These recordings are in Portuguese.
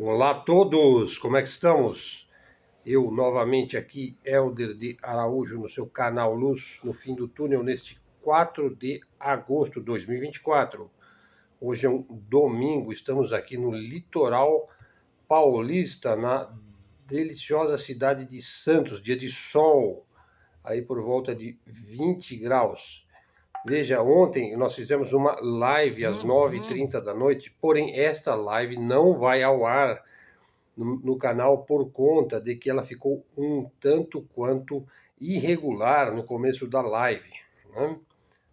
Olá a todos, como é que estamos? Eu novamente aqui, Helder de Araújo, no seu canal Luz no Fim do Túnel, neste 4 de agosto de 2024. Hoje é um domingo, estamos aqui no litoral paulista, na deliciosa cidade de Santos, dia de sol, aí por volta de 20 graus. Veja, ontem nós fizemos uma live às 9h30 da noite, porém esta live não vai ao ar no canal por conta de que ela ficou um tanto quanto irregular no começo da live, né?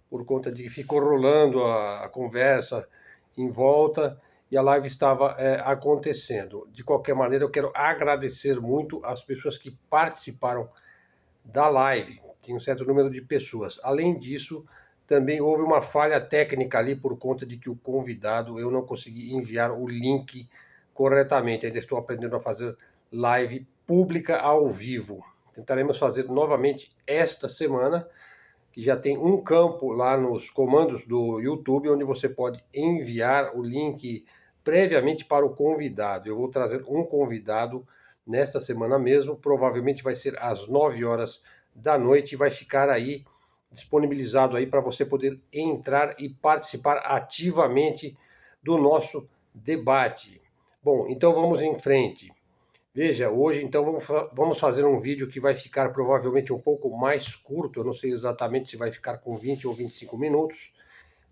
Por conta de que ficou rolando a conversa em volta e a live estava acontecendo. De qualquer maneira, eu quero agradecer muito as pessoas que participaram da live. Tinha um certo número de pessoas. Além disso, também houve uma falha técnica ali por conta de que o convidado, eu não consegui enviar o link corretamente. Ainda estou aprendendo a fazer live pública ao vivo. Tentaremos fazer novamente esta semana, que já tem um campo lá nos comandos do YouTube, onde você pode enviar o link previamente para o convidado. Eu vou trazer um convidado nesta semana mesmo, provavelmente vai ser às 9 horas da noite e vai ficar aí disponibilizado aí para você poder entrar e participar ativamente do nosso debate. Bom, então vamos em frente. Veja, hoje então vamos fazer um vídeo que vai ficar provavelmente um pouco mais curto, eu não sei exatamente se vai ficar com 20 ou 25 minutos.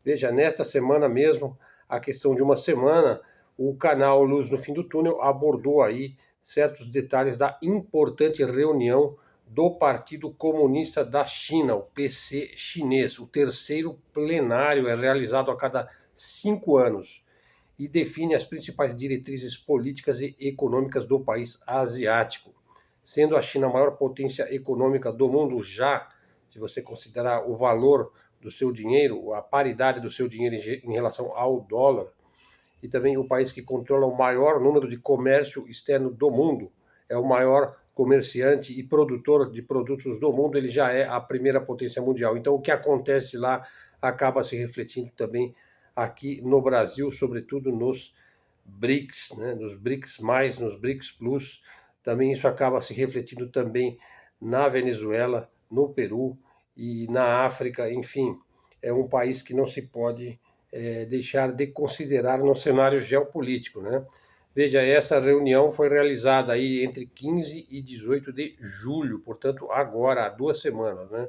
Veja, nesta semana mesmo, a questão de uma semana, o canal Luz no Fim do Túnel abordou aí certos detalhes da importante reunião do Partido Comunista da China, o PC chinês. O terceiro plenário é realizado a cada 5 anos e define as principais diretrizes políticas e econômicas do país asiático. Sendo a China a maior potência econômica do mundo já, se você considerar o valor do seu dinheiro, a paridade do seu dinheiro em relação ao dólar, e também o país que controla o maior número de comércio externo do mundo, é o maior comerciante e produtor de produtos do mundo, ele já é a primeira potência mundial. Então, o que acontece lá acaba se refletindo também aqui no Brasil, sobretudo nos BRICS, né? Nos BRICS+, nos BRICS Plus. Também isso acaba se refletindo também na Venezuela, no Peru e na África, enfim. É um país que não se pode deixar de considerar no cenário geopolítico, né? Veja, essa reunião foi realizada aí entre 15 e 18 de julho, portanto, agora, há 2 semanas, né?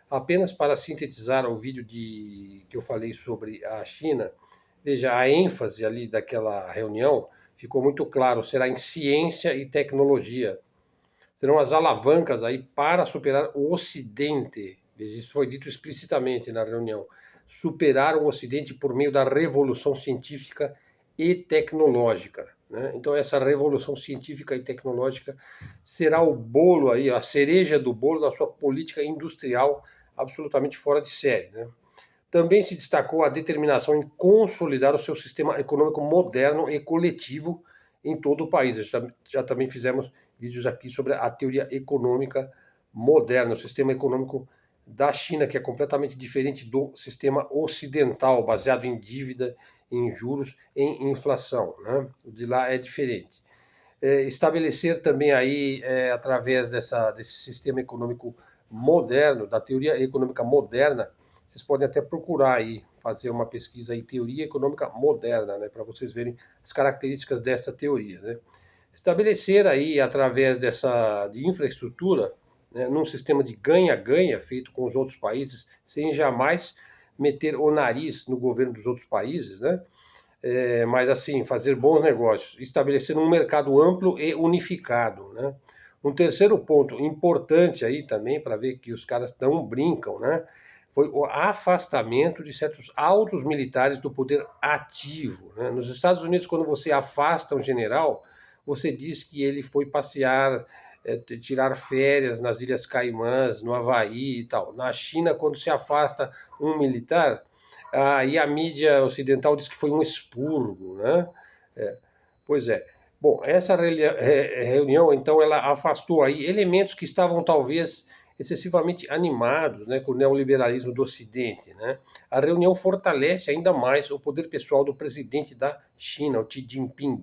Apenas para sintetizar o vídeo que eu falei sobre a China, veja, a ênfase ali daquela reunião ficou muito claro, será em ciência e tecnologia. Serão as alavancas aí para superar o Ocidente. Veja, isso foi dito explicitamente na reunião. Superar o Ocidente por meio da revolução científica e tecnológica, né? Então, essa revolução científica e tecnológica será o bolo aí, a cereja do bolo da sua política industrial absolutamente fora de série, né? Também se destacou a determinação em consolidar o seu sistema econômico moderno e coletivo em todo o país. Já também fizemos vídeos aqui sobre a teoria econômica moderna, o sistema econômico da China, que é completamente diferente do sistema ocidental, baseado em dívida, em juros, em inflação, né? O de lá é diferente. Estabelecer também aí, através desse sistema econômico moderno, da teoria econômica moderna, vocês podem até procurar aí, fazer uma pesquisa aí, teoria econômica moderna, né, para vocês verem as características dessa teoria, né. Estabelecer aí, através de infraestrutura, né, num sistema de ganha-ganha feito com os outros países, sem jamais meter o nariz no governo dos outros países, né, mas assim, fazer bons negócios, estabelecer um mercado amplo e unificado, né. Um terceiro ponto importante aí também, para ver que os caras não brincam, né, foi o afastamento de certos altos militares do poder ativo, né? Nos Estados Unidos, quando você afasta um general, você diz que ele foi passear, tirar férias nas Ilhas Caimãs, no Havaí e tal. Na China, quando se afasta um militar, aí a mídia ocidental diz que foi um expurgo, né? É, pois é. Bom, essa reunião, então, ela afastou aí elementos que estavam talvez excessivamente animados, né, com o neoliberalismo do Ocidente, né? A reunião fortalece ainda mais o poder pessoal do presidente da China, o Xi Jinping,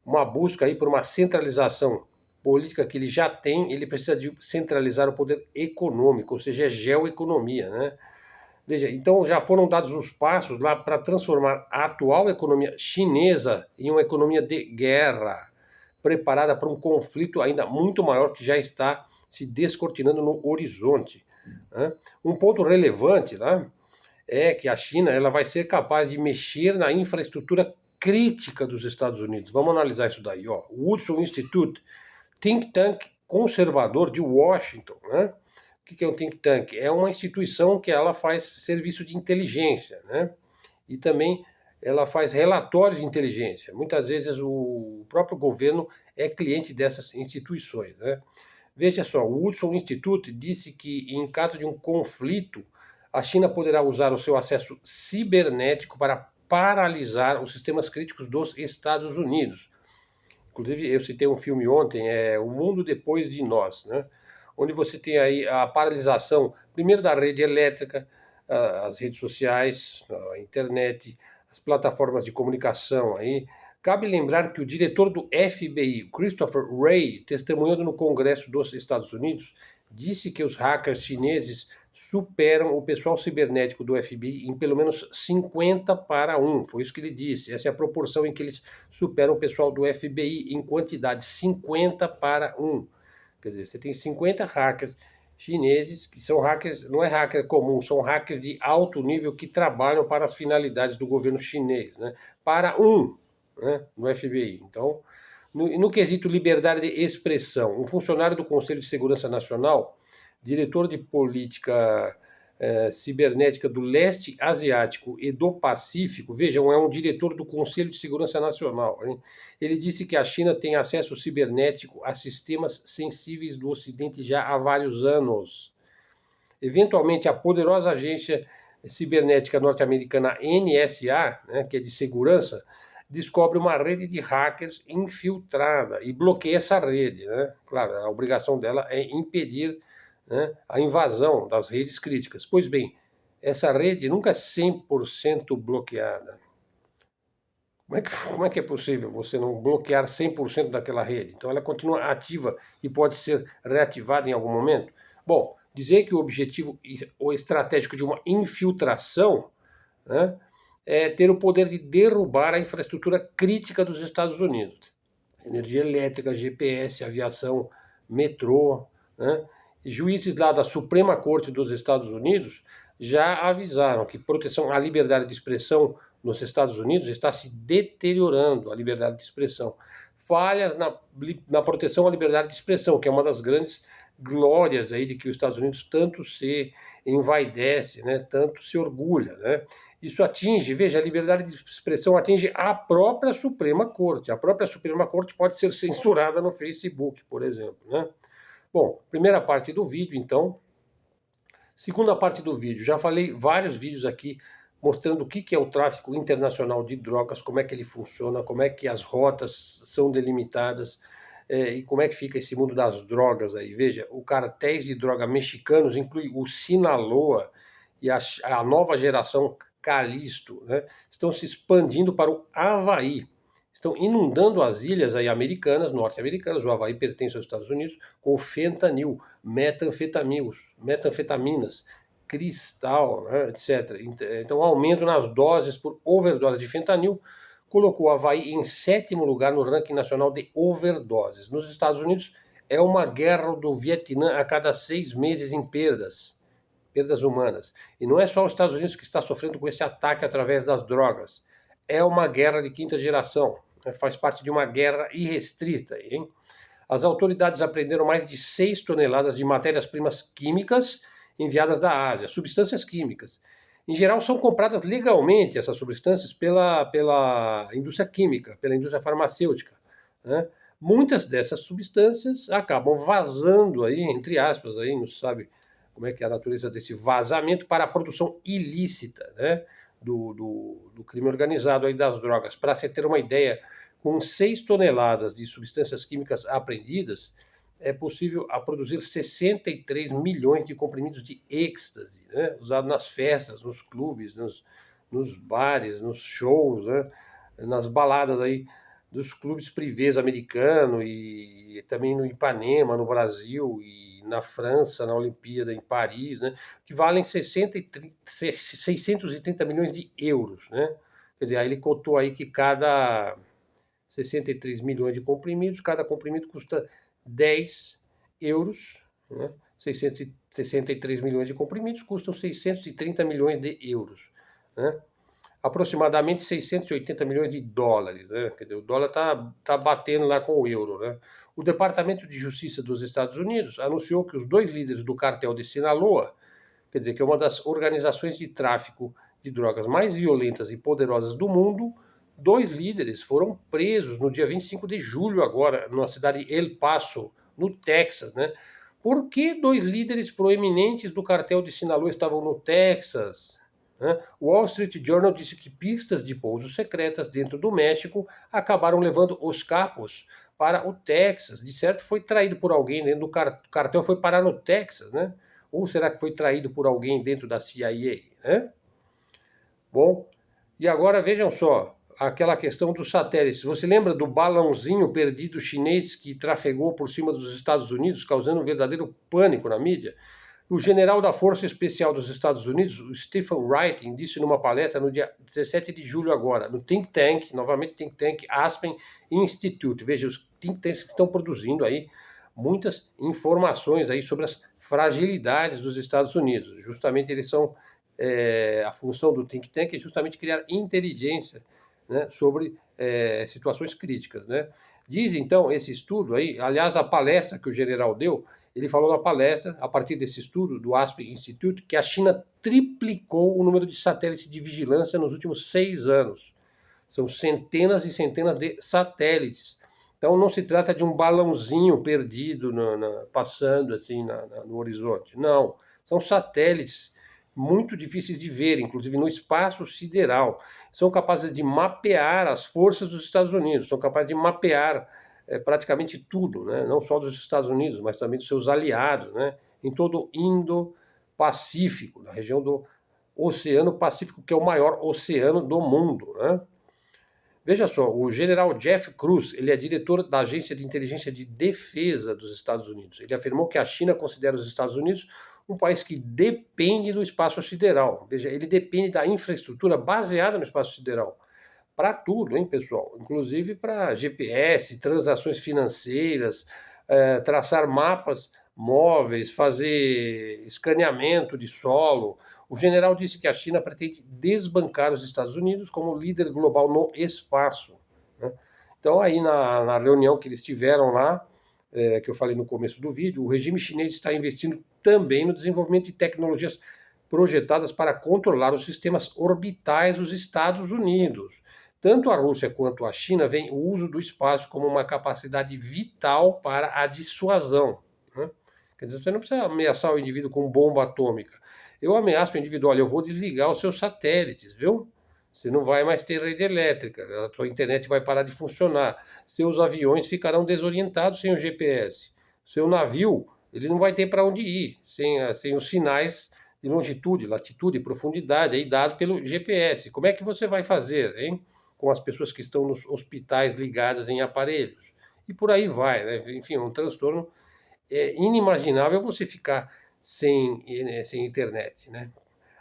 uma busca aí por uma centralização política que ele já tem, ele precisa de centralizar o poder econômico, ou seja, é geoeconomia, né? Veja, então já foram dados os passos lá para transformar a atual economia chinesa em uma economia de guerra, preparada para um conflito ainda muito maior que já está se descortinando no horizonte, né? Um ponto relevante, né, é que a China ela vai ser capaz de mexer na infraestrutura crítica dos Estados Unidos. Vamos analisar isso daí, ó. O Wilson Institute, think tank conservador de Washington, né? O que é um think tank? É uma instituição que ela faz serviço de inteligência, né? E também ela faz relatórios de inteligência. Muitas vezes o próprio governo é cliente dessas instituições, né? Veja só, o Wilson Institute disse que em caso de um conflito, a China poderá usar o seu acesso cibernético para paralisar os sistemas críticos dos Estados Unidos. Inclusive, eu citei um filme ontem, O Mundo Depois de Nós, né? Onde você tem aí a paralisação, primeiro da rede elétrica, as redes sociais, a internet, as plataformas de comunicação aí. Cabe lembrar que o diretor do FBI, Christopher Wray, testemunhando no Congresso dos Estados Unidos, disse que os hackers chineses superam o pessoal cibernético do FBI em pelo menos 50 para 1. Foi isso que ele disse. Essa é a proporção em que eles superam o pessoal do FBI em quantidade, 50 para 1. Quer dizer, você tem 50 hackers chineses, que são hackers, não é hacker comum, são hackers de alto nível que trabalham para as finalidades do governo chinês, né? Para 1, né, no FBI. Então, no quesito liberdade de expressão, um funcionário do Conselho de Segurança Nacional, diretor de política cibernética do leste asiático e do Pacífico, vejam, é um diretor do Conselho de Segurança Nacional, hein? Ele disse que a China tem acesso cibernético a sistemas sensíveis do Ocidente já há vários anos. Eventualmente, a poderosa agência cibernética norte-americana NSA, né, que é de segurança, descobre uma rede de hackers infiltrada e bloqueia essa rede, né? Claro, a obrigação dela é impedir, né, a invasão das redes críticas. Pois bem, essa rede nunca é 100% bloqueada. Como é que é possível você não bloquear 100% daquela rede? Então ela continua ativa e pode ser reativada em algum momento? Bom, dizer que o objetivo ou estratégico de uma infiltração, né, é ter o poder de derrubar a infraestrutura crítica dos Estados Unidos. Energia elétrica, GPS, aviação, metrô, né? E juízes lá da Suprema Corte dos Estados Unidos já avisaram que proteção à liberdade de expressão nos Estados Unidos está se deteriorando, a liberdade de expressão. Falhas na proteção à liberdade de expressão, que é uma das grandes glórias aí de que os Estados Unidos tanto se envaidece, né, tanto se orgulha, né? Isso atinge, veja, a liberdade de expressão atinge a própria Suprema Corte. A própria Suprema Corte pode ser censurada no Facebook, por exemplo, né? Bom, primeira parte do vídeo, então. Segunda parte do vídeo, já falei vários vídeos aqui mostrando o que é o tráfico internacional de drogas, como é que ele funciona, como é que as rotas são delimitadas, e como é que fica esse mundo das drogas aí. Veja, o cartéis de droga mexicanos inclui o Sinaloa e a nova geração Calixto, né, estão se expandindo para o Havaí. Estão inundando as ilhas aí americanas, norte-americanas, o Havaí pertence aos Estados Unidos, com fentanil, metanfetaminas, cristal, né, etc. Então, aumento nas doses por overdose de fentanil colocou o Havaí em 7º lugar no ranking nacional de overdoses. Nos Estados Unidos, é uma guerra do Vietnã a cada 6 meses em perdas humanas. E não é só os Estados Unidos que está sofrendo com esse ataque através das drogas. É uma guerra de 5ª geração, né? Faz parte de uma guerra irrestrita, hein? As autoridades apreenderam mais de 6 toneladas de matérias-primas químicas enviadas da Ásia, substâncias químicas. Em geral, são compradas legalmente essas substâncias pela indústria química, pela indústria farmacêutica, né? Muitas dessas substâncias acabam vazando aí, entre aspas, aí, não se sabe como é que é a natureza desse vazamento, para a produção ilícita, né, do crime organizado aí das drogas. Para você ter uma ideia, com 6 toneladas de substâncias químicas apreendidas, é possível a produzir 63 milhões de comprimidos de êxtase, né, usado nas festas, nos clubes, nos bares, nos shows, né, nas baladas aí dos clubes privês americanos e também no Ipanema, no Brasil, e na França, na Olimpíada, em Paris, né, que valem 630 milhões de euros, né? Quer dizer, aí ele cotou aí que cada 63 milhões de comprimidos, cada comprimido custa 10 euros, né? 663 milhões de comprimidos custam 630 milhões de euros, né? Aproximadamente 680 milhões de dólares, né? Quer dizer, o dólar tá batendo lá com o euro, né? O Departamento de Justiça dos Estados Unidos anunciou que os dois líderes do cartel de Sinaloa, quer dizer, que é uma das organizações de tráfico de drogas mais violentas e poderosas do mundo, dois líderes foram presos no dia 25 de julho agora, na cidade de El Paso, no Texas, né? Por que dois líderes proeminentes do cartel de Sinaloa estavam no Texas? O Wall Street Journal disse que pistas de pouso secretas dentro do México acabaram levando os capos para o Texas. De certo, foi traído por alguém dentro do cartel, foi parar no Texas, né? Ou será que foi traído por alguém dentro da CIA, né? Bom, e agora vejam só, aquela questão dos satélites. Você lembra do balãozinho perdido chinês que trafegou por cima dos Estados Unidos, causando um verdadeiro pânico na mídia? O general da Força Especial dos Estados Unidos, o Stephen Wright, disse numa palestra no dia 17 de julho agora, no think tank, novamente think tank, Aspen Institute. Veja, os think tanks que estão produzindo aí muitas informações aí sobre as fragilidades dos Estados Unidos. Justamente eles são, a função do think tank é justamente criar inteligência, né, sobre situações críticas, né? Diz então esse estudo aí, aliás, a palestra que o general deu, ele falou na palestra, a partir desse estudo do Aspen Institute, que a China triplicou o número de satélites de vigilância nos últimos 6 anos. São centenas e centenas de satélites. Então não se trata de um balãozinho perdido passando assim no horizonte. Não, são satélites muito difíceis de ver, inclusive no espaço sideral. São capazes de mapear as forças dos Estados Unidos, são capazes de mapear praticamente tudo, né? Não só dos Estados Unidos, mas também dos seus aliados, né? Em todo o Indo-Pacífico, na região do Oceano Pacífico, que é o maior oceano do mundo, né? Veja só, o general Jeff Cruz, ele é diretor da Agência de Inteligência de Defesa dos Estados Unidos. Ele afirmou que a China considera os Estados Unidos um país que depende do espaço sideral. Veja, ele depende da infraestrutura baseada no espaço sideral. Para tudo, hein, pessoal? Inclusive para GPS, transações financeiras, traçar mapas móveis, fazer escaneamento de solo. O general disse que a China pretende desbancar os Estados Unidos como líder global no espaço, né? Então, aí na reunião que eles tiveram lá, que eu falei no começo do vídeo, o regime chinês está investindo também no desenvolvimento de tecnologias projetadas para controlar os sistemas orbitais dos Estados Unidos. Tanto a Rússia quanto a China veem o uso do espaço como uma capacidade vital para a dissuasão, né? Quer dizer, você não precisa ameaçar o indivíduo com bomba atômica. Eu ameaço o indivíduo, olha, eu vou desligar os seus satélites, viu? Você não vai mais ter rede elétrica, a sua internet vai parar de funcionar, seus aviões ficarão desorientados sem o GPS, seu navio, ele não vai ter para onde ir, sem os sinais de longitude, latitude e profundidade aí dado pelo GPS. Como é que você vai fazer, hein? Com as pessoas que estão nos hospitais ligadas em aparelhos. E por aí vai, né? Enfim, é um transtorno inimaginável você ficar sem internet, né?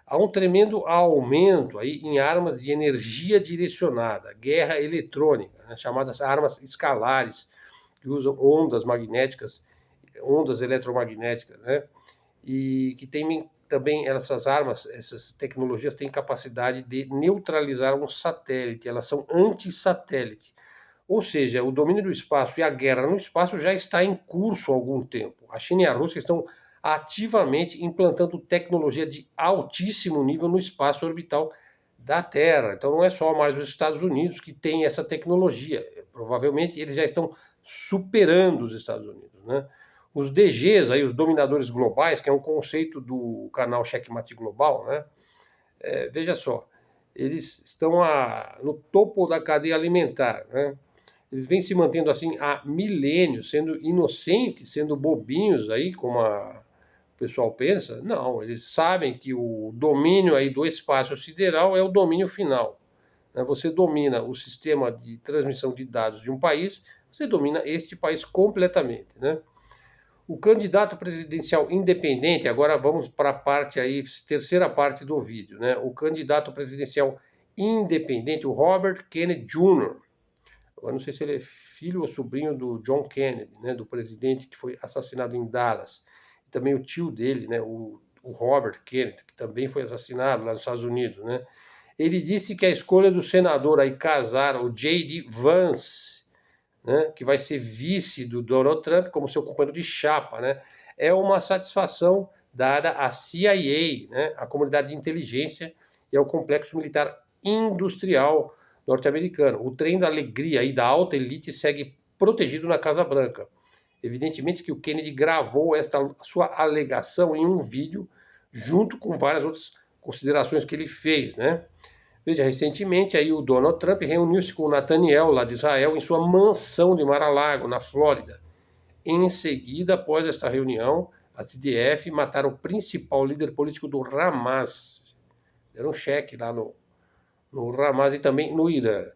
Há um tremendo aumento aí em armas de energia direcionada, guerra eletrônica, né, chamadas armas escalares, que usam ondas magnéticas, ondas eletromagnéticas, né? E que tem também essas armas, essas tecnologias têm capacidade de neutralizar um satélite, elas são anti-satélite. Ou seja, o domínio do espaço e a guerra no espaço já está em curso há algum tempo. A China e a Rússia estão ativamente implantando tecnologia de altíssimo nível no espaço orbital da Terra. Então não é só mais os Estados Unidos que têm essa tecnologia. Provavelmente eles já estão superando os Estados Unidos, né? Os DGs, aí, os dominadores globais, que é um conceito do canal Checkmate Global, né? Veja só, eles estão no topo da cadeia alimentar, né? Eles vêm se mantendo assim há milênios, sendo inocentes, sendo bobinhos aí, como o pessoal pensa. Não, eles sabem que o domínio aí do espaço sideral é o domínio final. né? Você domina o sistema de transmissão de dados de um país, você domina este país completamente, né? O candidato presidencial independente, agora vamos para a parte aí, terceira parte do vídeo, né? O candidato presidencial independente, o Robert Kennedy Jr. Eu não sei se ele é filho ou sobrinho do John Kennedy, né, do presidente que foi assassinado em Dallas. E também o tio dele, né, o Robert Kennedy, que também foi assassinado lá nos Estados Unidos, né? Ele disse que a escolha do senador aí casar o J.D. Vance, né, que vai ser vice do Donald Trump como seu companheiro de chapa, né, é uma satisfação dada à CIA, né, a comunidade de inteligência e ao complexo militar industrial norte-americano. O trem da alegria e da alta elite segue protegido na Casa Branca. Evidentemente que o Kennedy gravou esta sua alegação em um vídeo, junto com várias outras considerações que ele fez, né? Veja, recentemente aí o Donald Trump reuniu-se com o Netanyahu, lá de Israel, em sua mansão de Mar-a-Lago, na Flórida. Em seguida, após esta reunião, a IDF mataram o principal líder político do Hamas. Deram um cheque lá no Hamas e também no Irã.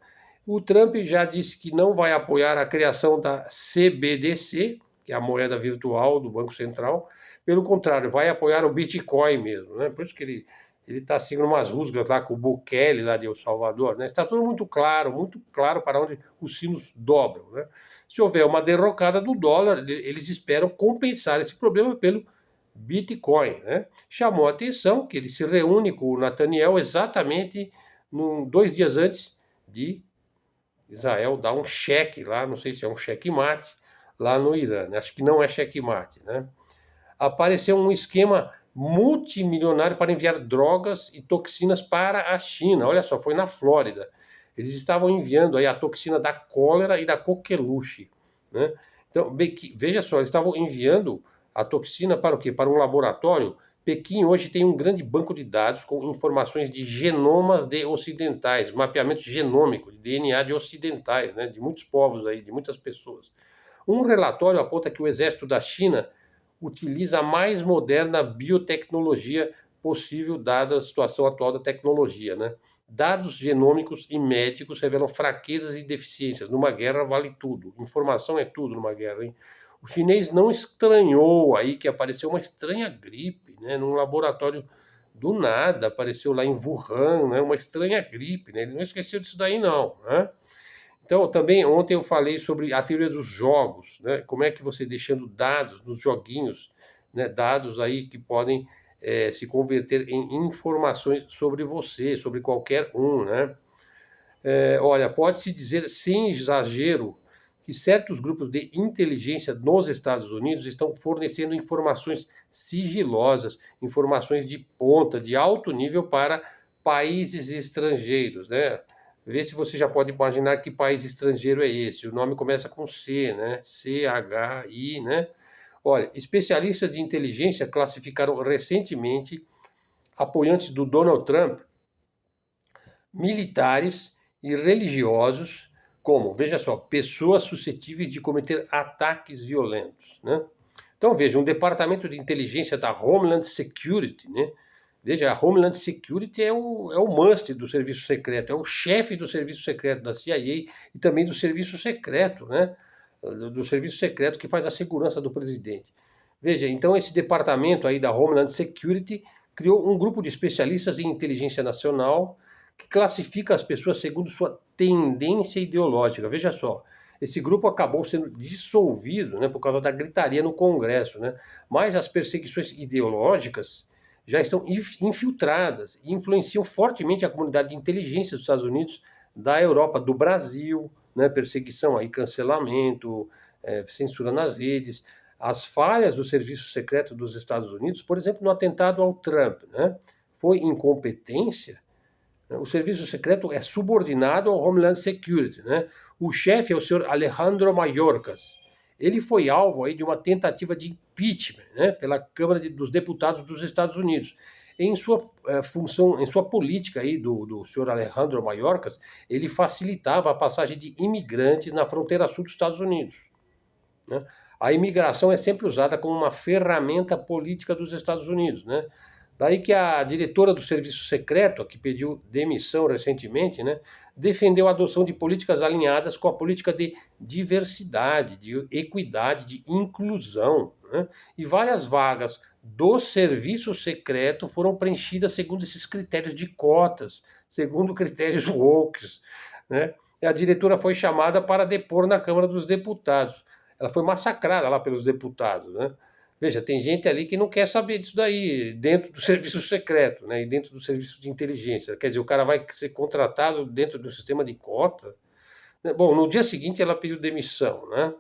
O Trump já disse que não vai apoiar a criação da CBDC, que é a moeda virtual do Banco Central. Pelo contrário, vai apoiar o Bitcoin mesmo, né? Por isso que ele está seguindo umas rusgas lá com o Bukele, lá de El Salvador, né? Está tudo muito claro para onde os sinos dobram, né? Se houver uma derrocada do dólar, eles esperam compensar esse problema pelo Bitcoin, né? Chamou a atenção que ele se reúne com o Netanyahu exatamente 2 dias antes de Israel dar um cheque lá, não sei se é um cheque-mate, lá no Irã, né? Acho que não é cheque-mate, né? Apareceu um esquema multimilionário para enviar drogas e toxinas para a China. Olha só, foi na Flórida. Eles estavam enviando aí a toxina da cólera e da coqueluche, né? Então, veja só, eles estavam enviando a toxina para o quê? Para um laboratório. Pequim hoje tem um grande banco de dados com informações de genomas de ocidentais, mapeamento genômico, de DNA de ocidentais, né? De muitos povos aí, de muitas pessoas. Um relatório aponta que o exército da China utiliza a mais moderna biotecnologia possível, dada a situação atual da tecnologia, né? Dados genômicos e médicos revelam fraquezas e deficiências. Numa guerra vale tudo. Informação é tudo numa guerra, hein? O chinês não estranhou aí que apareceu uma estranha gripe, né? Num laboratório do nada, apareceu lá em Wuhan, né? Uma estranha gripe, né? Ele não esqueceu disso daí não, né? Então, também ontem eu falei sobre a teoria dos jogos, né? Como é que você deixando dados nos joguinhos, né? Dados aí que podem se converter em informações sobre você, sobre qualquer um, né? Olha, pode-se dizer sem exagero que certos grupos de inteligência nos Estados Unidos estão fornecendo informações sigilosas, informações de ponta, de alto nível para países estrangeiros, né? Vê se você já pode imaginar que país estrangeiro é esse. O nome começa com C, né? CHI, né? Olha, especialistas de inteligência classificaram recentemente apoiantes do Donald Trump, militares e religiosos como, veja só, pessoas suscetíveis de cometer ataques violentos, né? Então, veja, um departamento de inteligência da Homeland Security, né? Veja, a Homeland Security é o must do serviço secreto, é o chefe do serviço secreto da CIA e também do serviço secreto, né? Do serviço secreto que faz a segurança do presidente. Veja, então esse departamento aí da Homeland Security criou um grupo de especialistas em inteligência nacional que classifica as pessoas segundo sua tendência ideológica. Veja só, esse grupo acabou sendo dissolvido, né, por causa da gritaria no Congresso, né? Mas as perseguições ideológicas já estão infiltradas e influenciam fortemente a comunidade de inteligência dos Estados Unidos, da Europa, do Brasil, né? Perseguição, aí, cancelamento, censura nas redes, as falhas do serviço secreto dos Estados Unidos, por exemplo, no atentado ao Trump, né? Foi incompetência. O serviço secreto é subordinado ao Homeland Security, né? O chefe é o senhor Alejandro Mayorkas. Ele foi alvo aí de uma tentativa de impeachment, né, pela Câmara dos Deputados dos Estados Unidos. Em sua função, em sua política aí do senhor Alejandro Mayorkas, ele facilitava a passagem de imigrantes na fronteira sul dos Estados Unidos, né? A imigração é sempre usada como uma ferramenta política dos Estados Unidos, né? Daí que a diretora do Serviço Secreto, que pediu demissão recentemente, né, defendeu a adoção de políticas alinhadas com a política de diversidade, de equidade, de inclusão, né? E várias vagas do Serviço Secreto foram preenchidas segundo esses critérios de cotas, segundo critérios woke, né? E a diretora foi chamada para depor na Câmara dos Deputados. Ela foi massacrada lá pelos deputados, né? Veja, tem gente ali que não quer saber disso daí, dentro do serviço secreto, né, e dentro do serviço de inteligência. Quer dizer, o cara vai ser contratado dentro do sistema de cota. Bom, no dia seguinte ela pediu demissão, né?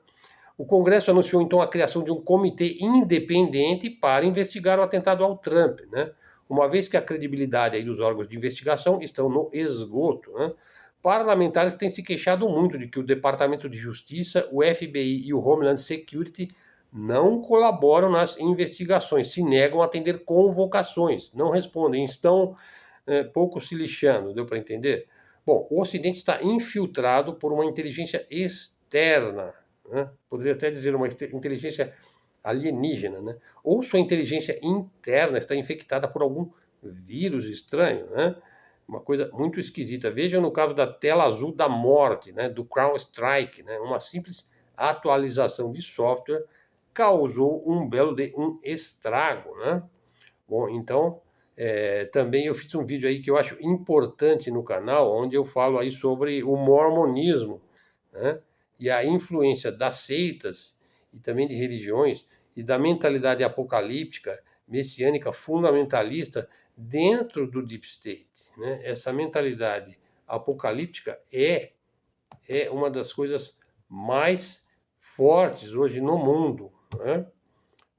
O Congresso anunciou então a criação de um comitê independente para investigar o atentado ao Trump, né? Uma vez que a credibilidade aí dos órgãos de investigação estão no esgoto, né? Parlamentares têm se queixado muito de que o Departamento de Justiça, o FBI e o Homeland Security não colaboram nas investigações, se negam a atender convocações, não respondem, estão pouco se lixando, deu para entender? Bom, o Ocidente está infiltrado por uma inteligência externa, né? Poderia até dizer uma inteligência alienígena, né? Ou sua inteligência interna está infectada por algum vírus estranho, né? Uma coisa muito esquisita. Veja no caso da tela azul da morte, né? Do CrowdStrike, né? Uma simples atualização de software causou um belo de um estrago, né? Bom, então também eu fiz um vídeo aí que eu acho importante no canal, onde eu falo aí sobre o mormonismo, né? E a influência das seitas e também de religiões e da mentalidade apocalíptica, messiânica, fundamentalista dentro do Deep State, né? Essa mentalidade apocalíptica é uma das coisas mais fortes hoje no mundo, né?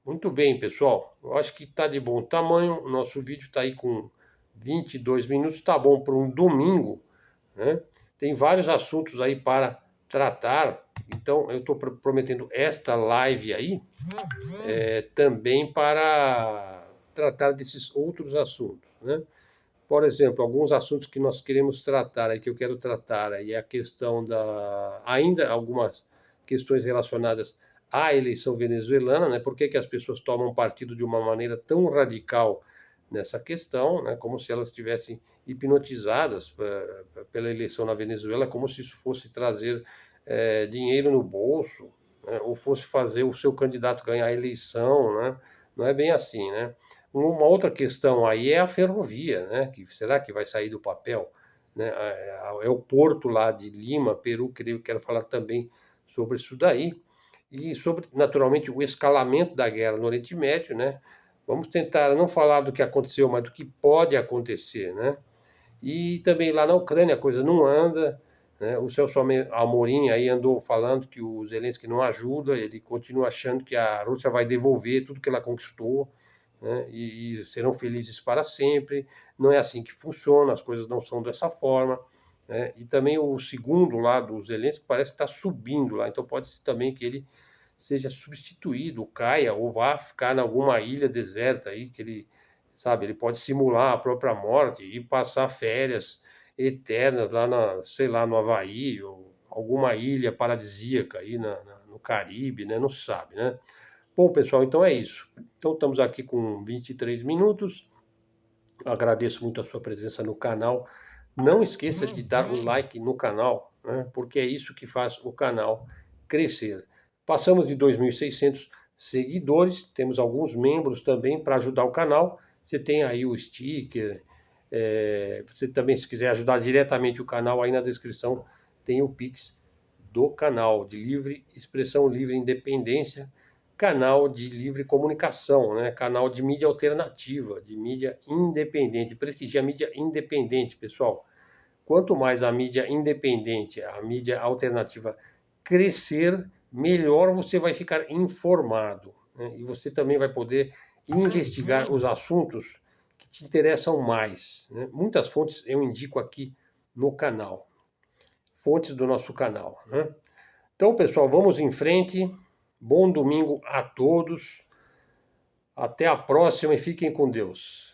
Muito bem, pessoal. Eu acho que está de bom tamanho. O nosso vídeo está aí com 22 minutos. Está bom para um domingo, né? Tem vários assuntos aí para tratar. Então, eu estou prometendo esta live aí também para tratar desses outros assuntos, né? Por exemplo, alguns assuntos que nós queremos tratar aí, que eu quero tratar aí, é a questão da... Ainda algumas questões relacionadas à eleição venezuelana, né? Por que que as pessoas tomam partido de uma maneira tão radical nessa questão, né? Como se elas estivessem hipnotizadas pela eleição na Venezuela, como se isso fosse trazer dinheiro no bolso, né? Ou fosse fazer o seu candidato ganhar a eleição, né? Não é bem assim, né? Uma outra questão aí é a ferrovia, né? Que será que vai sair do papel? Né? É o porto lá de Lima, Peru, que eu quero falar também sobre isso daí. E sobre, naturalmente, o escalamento da guerra no Oriente Médio, né? Vamos tentar não falar do que aconteceu, mas do que pode acontecer, né? E também lá na Ucrânia a coisa não anda, né? O Celso Amorim aí andou falando que o Zelensky não ajuda, ele continua achando que a Rússia vai devolver tudo que ela conquistou, né? E serão felizes para sempre. Não é assim que funciona, as coisas não são dessa forma, né? E também o segundo lá do Zelensky parece que está subindo lá, então pode ser também que ele seja substituído, caia ou vá ficar em alguma ilha deserta aí, que ele, sabe, ele pode simular a própria morte e passar férias eternas lá sei lá, no Havaí, ou alguma ilha paradisíaca aí no Caribe, né? Não se sabe, né? Bom, pessoal, então é isso. Então estamos aqui com 23 minutos. Agradeço muito a sua presença no canal. Não esqueça de dar um like no canal, né? Porque é isso que faz o canal crescer. Passamos de 2.600 seguidores, temos alguns membros também para ajudar o canal. Você tem aí o sticker. Você também, se quiser ajudar diretamente o canal, aí na descrição tem o Pix do canal de livre expressão, livre independência, canal de livre comunicação, né? Canal de mídia alternativa, de mídia independente. Prestigia a mídia independente, pessoal. Quanto mais a mídia independente, a mídia alternativa crescer, melhor você vai ficar informado, né? E você também vai poder investigar os assuntos que te interessam mais, né? Muitas fontes eu indico aqui no canal. Fontes do nosso canal, né? Então, pessoal, vamos em frente. Bom domingo a todos. Até a próxima e fiquem com Deus.